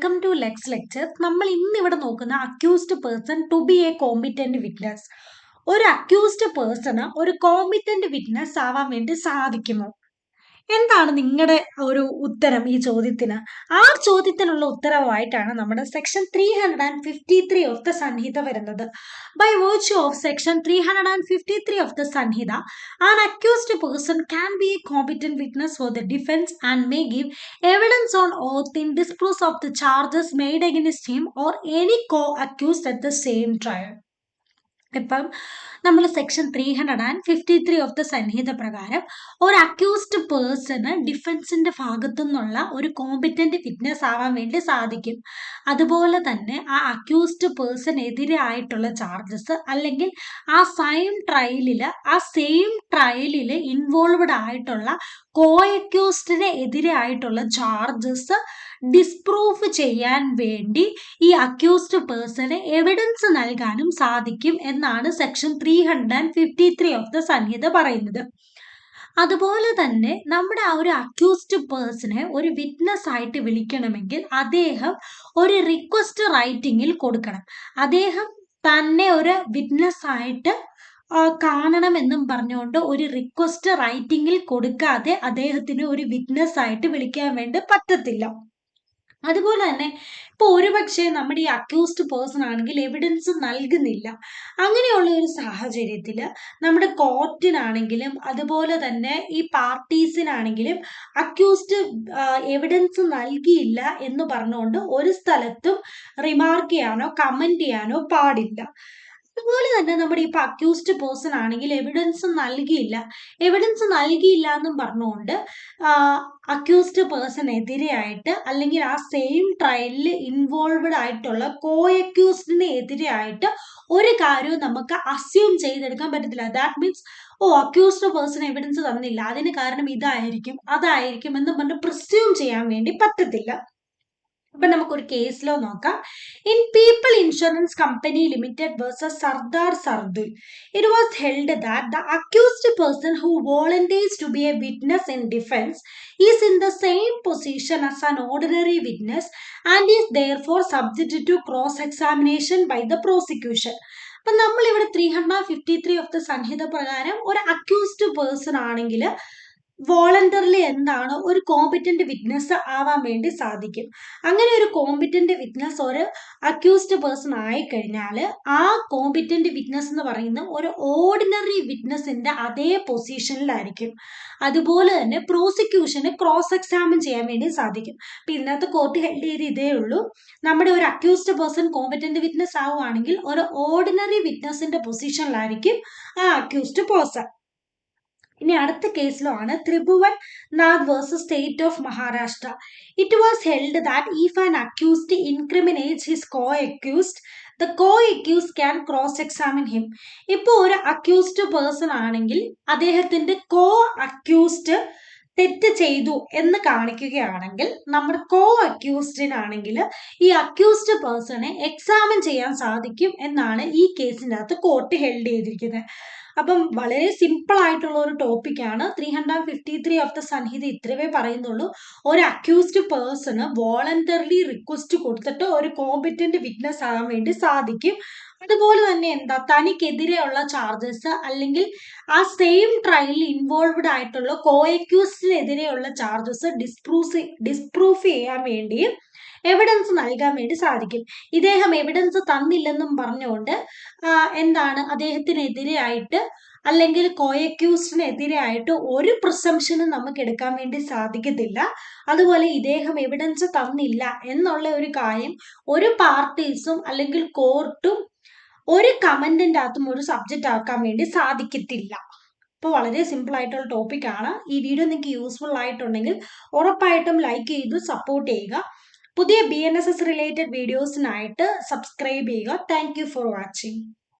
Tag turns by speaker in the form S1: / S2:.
S1: Welcome to Lex lectures. നമ്മൾ ഇന്ന് ഇവിടെ നോക്കുന്ന accused person to be a competent witness. ഒരു അക്യൂസ്ഡ് പേഴ്സണ് ഒരു കോമ്പിറ്റന്റ് വിറ്റ്നസ് ആവാൻ വേണ്ടി സാധിക്കുമോ? എന്താണ് നിങ്ങളുടെ ഒരു ഉത്തരം ഈ ചോദ്യത്തിന്? ആ ചോദ്യത്തിനുള്ള ഉത്തരവായിട്ടാണ് നമ്മുടെ സെക്ഷൻ 353 ഓഫ് ദ സംഹിത വരുന്നത്. By virtue of section 353 of the Sanhita, an accused person can be a competent witness for the defense and may give evidence on oath in disproof of the charges made against him or any co-accused at the same trial. ഇപ്പം നമ്മൾ section 353 of the സംഹിത പ്രകാരം ഒരു accused person ഡിഫൻസിന്റെ ഭാഗത്തു നിന്നുള്ള ഒരു competent witness ആവാൻ വേണ്ടി സാധിക്കും. അതുപോലെ തന്നെ ആ അക്യൂസ്ഡ് പേഴ്സണെതിരെ ആയിട്ടുള്ള ചാർജസ് അല്ലെങ്കിൽ ആ സെയിം ട്രയലിൽ ഇൻവോൾവ്ഡ് ആയിട്ടുള്ള കോ-അക്യൂസ്ഡിന് എതിരെ ആയിട്ടുള്ള ചാർജസ് ഡിസ്പ്രൂഫ് ചെയ്യാൻ വേണ്ടി ഈ അക്യൂസ്ഡ് പേഴ്സണ് എവിഡൻസ് നൽകാനും സാധിക്കും എന്നാണ് സെക്ഷൻ 353 ഓഫ് ദ സംഹിത പറയുന്നത്. അതുപോലെ തന്നെ നമ്മുടെ ആ ഒരു അക്യൂസ്ഡ് പേഴ്സണെ ഒരു വിറ്റ്നസ് ആയിട്ട് വിളിക്കണമെങ്കിൽ അദ്ദേഹം ഒരു റിക്വസ്റ്റ് റൈറ്റിംഗിൽ കൊടുക്കണം. അദ്ദേഹം തന്നെ ഒരു വിറ്റ്നസ് ആയിട്ട് കാണണമെന്നും പറഞ്ഞുകൊണ്ട് ഒരു റിക്വസ്റ്റ് റൈറ്റിംഗിൽ കൊടുക്കാതെ അദ്ദേഹത്തിന് ഒരു വിറ്റ്നസ് ആയിട്ട് വിളിക്കാൻ വേണ്ടി പറ്റത്തില്ല. അതുപോലെ തന്നെ ഇപ്പോൾ ഒരുപക്ഷെ നമ്മുടെ ഈ അക്യൂസ്ഡ് പേഴ്സൺ ആണെങ്കിൽ എവിഡൻസ് നൽകുന്നില്ല. അങ്ങനെയുള്ള ഒരു സാഹചര്യത്തിൽ നമ്മുടെ കോർട്ടിനാണെങ്കിലും അതുപോലെ തന്നെ ഈ പാർട്ടീസിനാണെങ്കിലും അക്യൂസ്ഡ് എവിഡൻസ് നൽകിയില്ല എന്ന് പറഞ്ഞുകൊണ്ട് ഒരു സ്ഥലത്തും റിമാർക്ക് ചെയ്യാനോ കമന്റ് ചെയ്യാനോ പാടില്ല. അതുപോലെ തന്നെ നമ്മുടെ ഇപ്പൊ അക്യൂസ്ഡ് പേഴ്സൺ ആണെങ്കിൽ എവിഡൻസ് നൽകിയില്ല എന്നും പറഞ്ഞുകൊണ്ട് അക്യൂസ്ഡ് പേഴ്സണെതിരെയായിട്ട് അല്ലെങ്കിൽ ആ സെയിം ട്രയലിൽ ഇൻവോൾവ്ഡ് ആയിട്ടുള്ള കോ-അക്യൂസ്ഡിന് എതിരെയായിട്ട് ഒരു കാര്യവും നമുക്ക് അസ്യൂം ചെയ്തെടുക്കാൻ പറ്റത്തില്ല. That means accused person evidence തന്നില്ല, അതിന് കാരണം ഇതായിരിക്കും അതായിരിക്കും എന്ന് പറഞ്ഞ് പ്രിസ്യൂം ചെയ്യാൻ വേണ്ടി പറ്റത്തില്ല. അപ്പൊ നമുക്കൊരു കേസ് ലോ നോക്കാം. In people insurance company limited versus Sardar Sardul, it was held that the accused person who volunteers to be a witness in defence is in the same position as an ordinary witness and is therefore subject to cross examination by the prosecution. അപ്പൊ നമ്മൾ ഇവിടെ 353 of the സംഹിത പ്രകാരം ഒരു accused person ആണെങ്കിൽ voluntarily എന്താണ് ഒരു competent witness ആവാൻ വേണ്ടി സാധിക്കും. അങ്ങനെ ഒരു കോമ്പിറ്റന്റ് വിറ്റ്നസ് ഒരു അക്യൂസ്ഡ് പേഴ്സൺ ആയിക്കഴിഞ്ഞാൽ ആ കോമ്പിറ്റന്റ് വിറ്റ്നസ് എന്ന് പറയുന്ന ഒരു ഓർഡിനറി വിറ്റ്നസിന്റെ അതേ പൊസിഷനിലായിരിക്കും. അതുപോലെ തന്നെ പ്രോസിക്യൂഷന് ക്രോസ് എക്സാമിൻ ചെയ്യാൻ വേണ്ടി സാധിക്കും. അപ്പൊ ഇതിനകത്ത് കോർട്ട് ഹെൽഡ് ചെയ്ത് ഇതേ ഉള്ളൂ, നമ്മുടെ ഒരു അക്യൂസ്ഡ് പേഴ്സൺ കോമ്പിറ്റന്റ് വിറ്റ്നസ് ആവുകയാണെങ്കിൽ ഒരു ഓർഡിനറി വിറ്റ്നസിന്റെ പൊസിഷനിലായിരിക്കും ആ അക്യൂസ്ഡ് പേഴ്സൺ. ഇനി അടുത്ത കേസിലോ ആണ് Tribhuvan Nag versus state of Maharashtra. It was held that if an accused incriminates his co-accused, the co-accused can cross examine him. ഇപ്പോൾ ഒരു അക്യൂസ്ഡ് പേഴ്സൺ ആണെങ്കിൽ അദ്ദേഹത്തിന്റെ കോ-അക്യൂസ്ഡ് തെറ്റ് ചെയ്തു എന്ന് കാണിക്കുകയാണെങ്കിൽ നമ്മുടെ കോ-അക്യൂസ്ഡിനാണെങ്കിൽ ഈ അക്യൂസ്ഡ് പേഴ്സണെ എക്സാമിൻ ചെയ്യാൻ സാധിക്കും എന്നാണ് ഈ കേസിൻ്റെ അകത്ത് കോർട്ട് ഹെൽഡ് ചെയ്തിരിക്കുന്നത്. അപ്പം വളരെ സിമ്പിൾ ആയിട്ടുള്ള ഒരു ടോപ്പിക്കാണ്. 353 ഓഫ് ദ സംഹിത ഇത്രവേ പറയുന്നുള്ളൂ. ഒരു അക്യൂസ്ഡ് പേഴ്സണ് വോളണ്ടറിലി റിക്വസ്റ്റ് കൊടുത്തിട്ട് ഒരു കോമ്പിറ്റന്റ് വിറ്റ്നസ് ആകാൻ വേണ്ടി സാധിക്കും. അതുപോലെ തന്നെ തനിക്കെതിരെയുള്ള ചാർജസ് അല്ലെങ്കിൽ ആ സെയിം ട്രയലിൽ ഇൻവോൾവ്ഡ് ആയിട്ടുള്ള കോ-അക്യൂസ്ഡിനെതിരെയുള്ള ചാർജസ് ഡിസ്പ്രൂഫ് ചെയ്യാൻ വേണ്ടിയും എവിഡൻസ് നൽകാൻ വേണ്ടി സാധിക്കും. ഇദ്ദേഹം എവിഡൻസ് തന്നില്ലെന്നും പറഞ്ഞുകൊണ്ട് അദ്ദേഹത്തിനെതിരെയായിട്ട് അല്ലെങ്കിൽ കോ-അക്യൂസ്ഡിനെതിരെയായിട്ട് ഒരു പ്രിസംഷനും നമുക്ക് എടുക്കാൻ വേണ്ടി സാധിക്കത്തില്ല. അതുപോലെ ഇദ്ദേഹം എവിഡൻസ് തന്നില്ല എന്നുള്ള ഒരു കാര്യം ഒരു പാർട്ടീസും അല്ലെങ്കിൽ കോർട്ടും ഒരു കമന്റിന്റെ അകത്തും ഒരു സബ്ജക്റ്റ് ആക്കാൻ വേണ്ടി സാധിക്കത്തില്ല. അപ്പോൾ വളരെ സിമ്പിൾ ആയിട്ടുള്ള ടോപ്പിക്കാണ്. ഈ വീഡിയോ നിങ്ങൾക്ക് യൂസ്ഫുൾ ആയിട്ടുണ്ടെങ്കിൽ ഉറപ്പായിട്ടും ലൈക്ക് ചെയ്ത് സപ്പോർട്ട് ചെയ്യുക. പുതിയ BNSS റിലേറ്റഡ് വീഡിയോസിനായിട്ട് സബ്സ്ക്രൈബ് ചെയ്യുക. Thank you for watching.